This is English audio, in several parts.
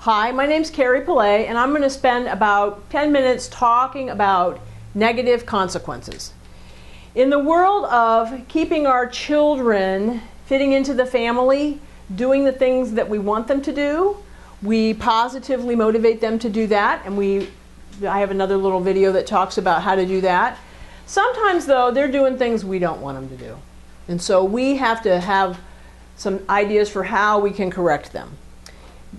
Hi, my name's Carrie Pilet, and I'm going to spend about 10 minutes talking about negative consequences. In the world of keeping our children fitting into the family, doing the things that we want them to do, we positively motivate them to do that, and I have another little video that talks about how to do that. Sometimes, though, they're doing things we don't want them to do. And so we have to have some ideas for how we can correct them.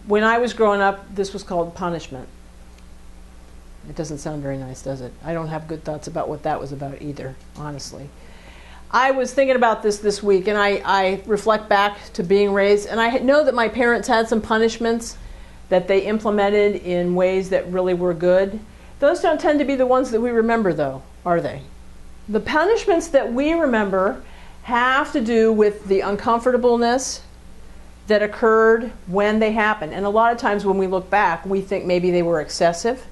When I was growing up, this was called punishment. It doesn't sound very nice, does it? I don't have good thoughts about what that was about either, honestly. I was thinking about this week, and I reflect back to being raised, and I know that my parents had some punishments that they implemented in ways that really were good. Those don't tend to be the ones that we remember, though, are they? The punishments that we remember have to do with the uncomfortableness that occurred when they happened. And a lot of times when we look back, we think maybe they were excessive,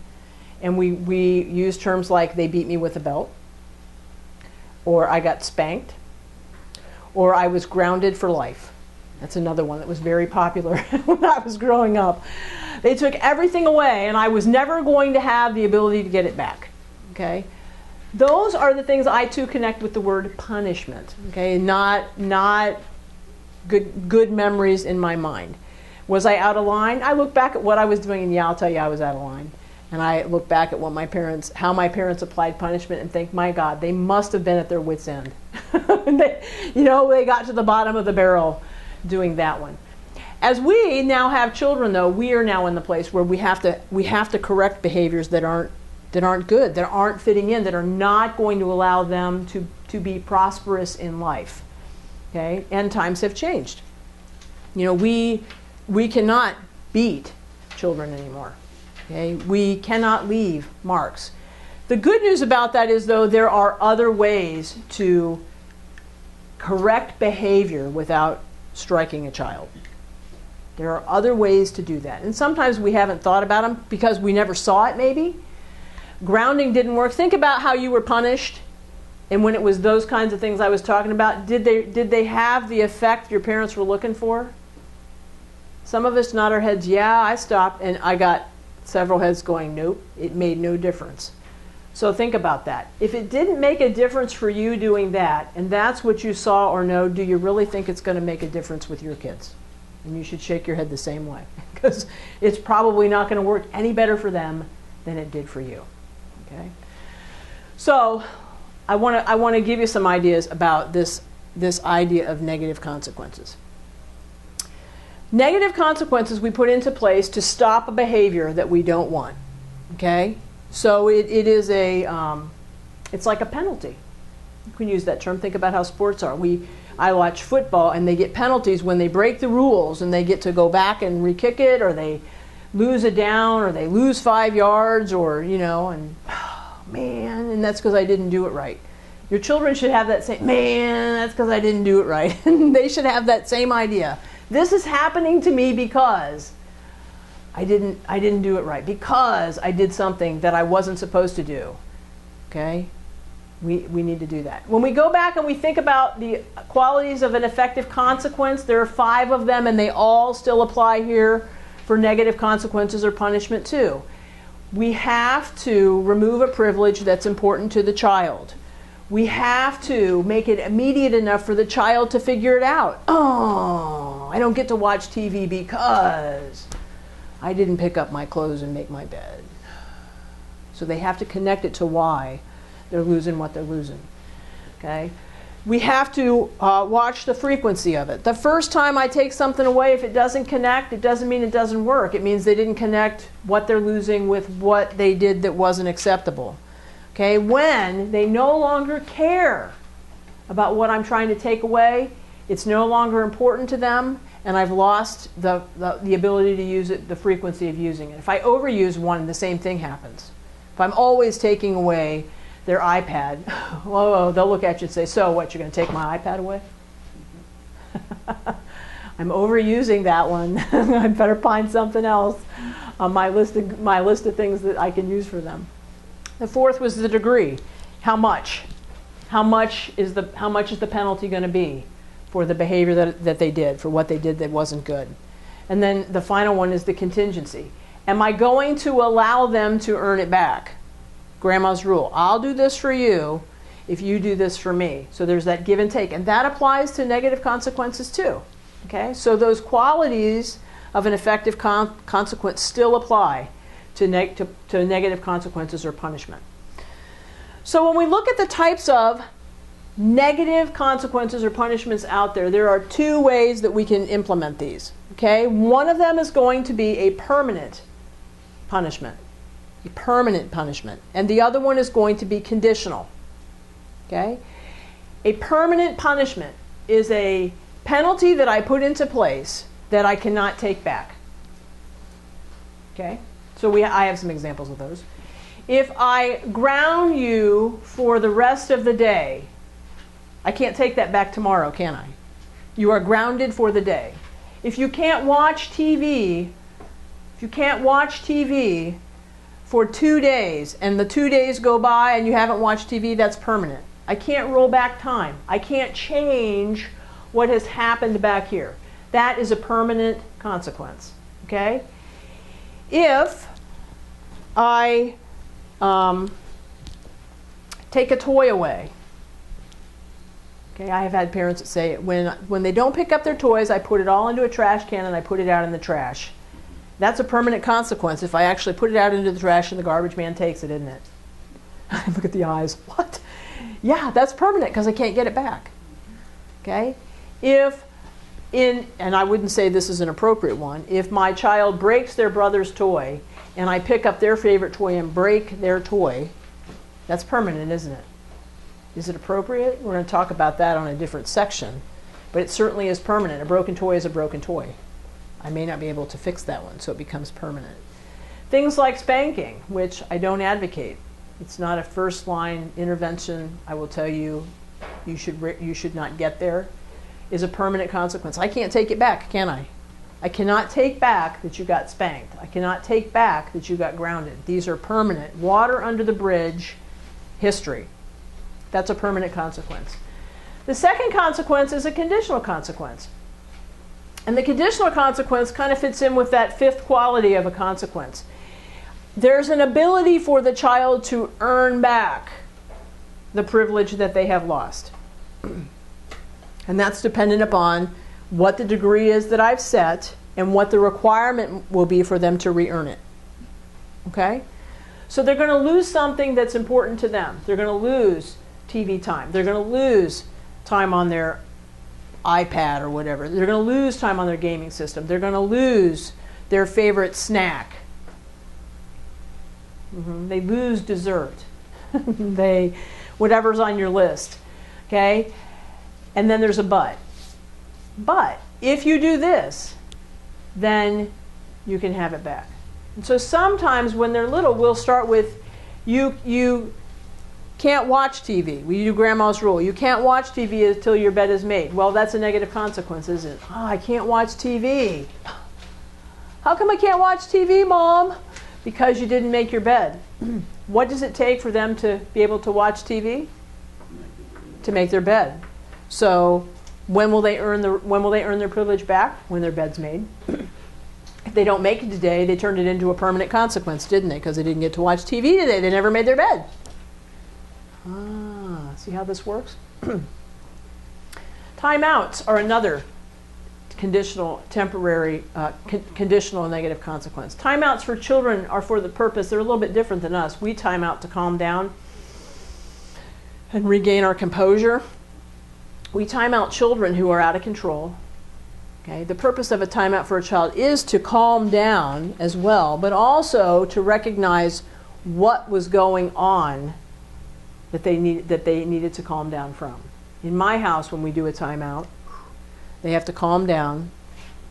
and we use terms like they beat me with a belt, or I got spanked, or I was grounded for life. That's another one that was very popular when I was growing up. They took everything away, and I was never going to have the ability to get it back. Okay? Those are the things I too connect with the word punishment. Okay? Not good memories in my mind. Was I out of line? I look back at what I was doing, and yeah, I'll tell you I was out of line. And I look back at what how my parents applied punishment and think, my God, they must have been at their wits' end. They got to the bottom of the barrel doing that one. As we now have children, though, we are now in the place where we have to correct behaviors that aren't good, that aren't fitting in, that are not going to allow them to be prosperous in life. Okay? And times have changed. We cannot beat children anymore. Okay? We cannot leave marks. The good news about that is, though, there are other ways to correct behavior without striking a child. There are other ways to do that. And sometimes we haven't thought about them because we never saw it, maybe. Grounding didn't work. Think about how you were punished. And when it was those kinds of things I was talking about, did they have the effect your parents were looking for? Some of us nod our heads, yeah, I stopped, and I got several heads going, nope, it made no difference. So think about that. If it didn't make a difference for you doing that, and that's what you saw or know, do you really think it's going to make a difference with your kids? And you should shake your head the same way, because it's probably not going to work any better for them than it did for you. Okay? So I want to give you some ideas about this idea of negative consequences. Negative consequences we put into place to stop a behavior that we don't want. Okay? So it is it's like a penalty. You can use that term. Think about how sports are. I watch football, and they get penalties when they break the rules, and they get to go back and re-kick it, or they lose a down, or they lose 5 yards, or and man, and that's because I didn't do it right. Your children should have that same, man, that's because I didn't do it right. They should have that same idea. This is happening to me because I didn't do it right, because I did something that I wasn't supposed to do. Okay? We need to do that. When we go back and we think about the qualities of an effective consequence, there are 5 of them, and they all still apply here for negative consequences or punishment too. We have to remove a privilege that's important to the child. We have to make it immediate enough for the child to figure it out. Oh, I don't get to watch TV because I didn't pick up my clothes and make my bed. So they have to connect it to why they're losing what they're losing. Okay? We have to watch the frequency of it. The first time I take something away, if it doesn't connect, it doesn't mean it doesn't work. It means they didn't connect what they're losing with what they did that wasn't acceptable. Okay? When they no longer care about what I'm trying to take away, it's no longer important to them, and I've lost the ability to use it, the frequency of using it. If I overuse one, the same thing happens. If I'm always taking away their iPad, whoa, they'll look at you and say, so what, you're going to take my iPad away? I'm overusing that one. I better find something else on my list of things that I can use for them. The fourth was the degree. How much? How much is the penalty going to be for the behavior that they did, for what they did that wasn't good? And then the final one is the contingency. Am I going to allow them to earn it back? Grandma's rule. I'll do this for you if you do this for me. So there's that give and take. And that applies to negative consequences too. Okay? So those qualities of an effective consequence still apply to negative consequences or punishment. So when we look at the types of negative consequences or punishments out there, there are two ways that we can implement these. Okay? One of them is going to be a permanent punishment. A permanent punishment. And the other one is going to be conditional. Okay? A permanent punishment is a penalty that I put into place that I cannot take back. Okay? So I have some examples of those. If I ground you for the rest of the day, I can't take that back tomorrow, can I? You are grounded for the day. If you can't watch TV, for 2 days and the 2 days go by and you haven't watched TV, that's permanent. I can't roll back time. I can't change what has happened back here. That is a permanent consequence. Okay? If I take a toy away. Okay, I have had parents that say when they don't pick up their toys, I put it all into a trash can and I put it out in the trash. That's a permanent consequence if I actually put it out into the trash and the garbage man takes it, isn't it? Look at the eyes. What? Yeah, that's permanent because I can't get it back. Okay? And I wouldn't say this is an appropriate one, if my child breaks their brother's toy and I pick up their favorite toy and break their toy, that's permanent, isn't it? Is it appropriate? We're going to talk about that on a different section. But it certainly is permanent. A broken toy is a broken toy. I may not be able to fix that one, so it becomes permanent. Things like spanking, which I don't advocate. It's not a first-line intervention. I will tell you, you should not get there, is a permanent consequence. I can't take it back, can I? I cannot take back that you got spanked. I cannot take back that you got grounded. These are permanent. Water under the bridge history. That's a permanent consequence. The second consequence is a conditional consequence. And the conditional consequence kind of fits in with that fifth quality of a consequence. There's an ability for the child to earn back the privilege that they have lost. And that's dependent upon what the degree is that I've set and what the requirement will be for them to re-earn it. Okay? So they're going to lose something that's important to them. They're going to lose TV time. They're going to lose time on their iPad or whatever. They're going to lose time on their gaming system. They're going to lose their favorite snack. They lose dessert. Whatever's on your list. Okay? And then there's a but. But if you do this, then you can have it back. And so sometimes when they're little, we'll start with, you can't watch TV. We do grandma's rule. You can't watch TV until your bed is made. Well, that's a negative consequence, isn't it? Oh, I can't watch TV. How come I can't watch TV, Mom? Because you didn't make your bed. What does it take for them to be able to watch TV? To make their bed. So when will they earn their privilege back? When their bed's made. If they don't make it today, they turned it into a permanent consequence, didn't they? Because they didn't get to watch TV today. They never made their bed. See how this works? Timeouts are another conditional, temporary, conditional negative consequence. Timeouts for children are for the purpose, they're a little bit different than us. We time out to calm down and regain our composure. We time out children who are out of control. Okay? The purpose of a timeout for a child is to calm down as well, but also to recognize what was going on that they needed to calm down from. In my house, when we do a timeout, they have to calm down.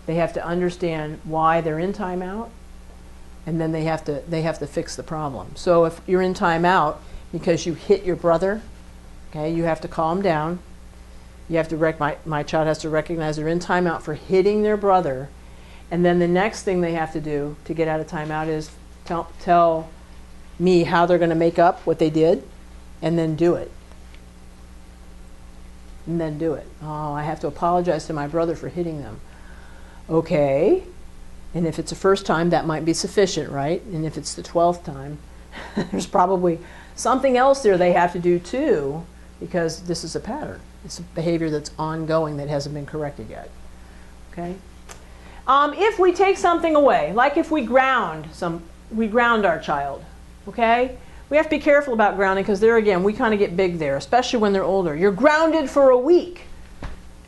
They have to understand why they're in timeout, and then they have to fix the problem. So if you're in timeout because you hit your brother, okay, you have to calm down. You have to my child has to recognize they're in timeout for hitting their brother, and then the next thing they have to do to get out of timeout is tell me how they're going to make up what they did. And then do it. And then do it. Oh, I have to apologize to my brother for hitting them. Okay. And if it's the first time, that might be sufficient, right? And if it's the 12th time, there's probably something else there they have to do too, because this is a pattern. It's a behavior that's ongoing that hasn't been corrected yet. Okay? If we take something away, like if we ground our child, okay? We have to be careful about grounding because there again, we kind of get big there, especially when they're older. You're grounded for a week.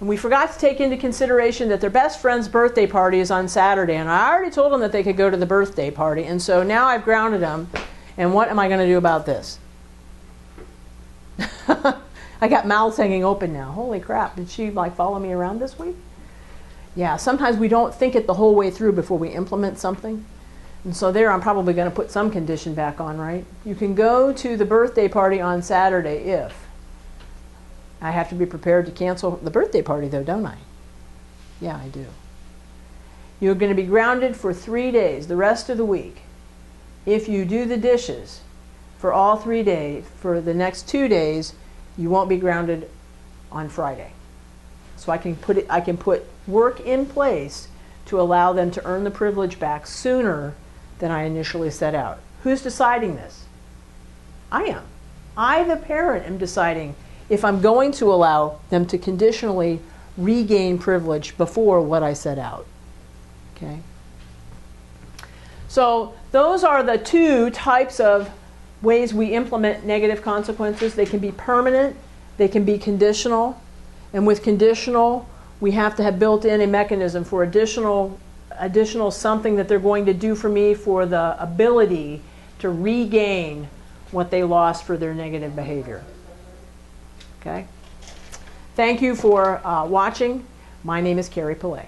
And we forgot to take into consideration that their best friend's birthday party is on Saturday. And I already told them that they could go to the birthday party. And so now I've grounded them. And what am I going to do about this? I got mouths hanging open now. Holy crap. Did she like follow me around this week? Yeah, sometimes we don't think it the whole way through before we implement something. And so there I'm probably going to put some condition back on, right? You can go to the birthday party on Saturday if. I have to be prepared to cancel the birthday party though, don't I? Yeah, I do. You're going to be grounded for 3 days, the rest of the week. If you do the dishes for all 3 days, for the next 2 days, you won't be grounded on Friday. So I can put work in place to allow them to earn the privilege back sooner than I initially set out. Who's deciding this? I am. I, the parent, am deciding if I'm going to allow them to conditionally regain privilege before what I set out. Okay? So those are the 2 types of ways we implement negative consequences. They can be permanent, they can be conditional, and with conditional, we have to have built in a mechanism for additional something that they're going to do for me for the ability to regain what they lost for their negative behavior. Okay? Thank you for watching. My name is Carrie Pilet.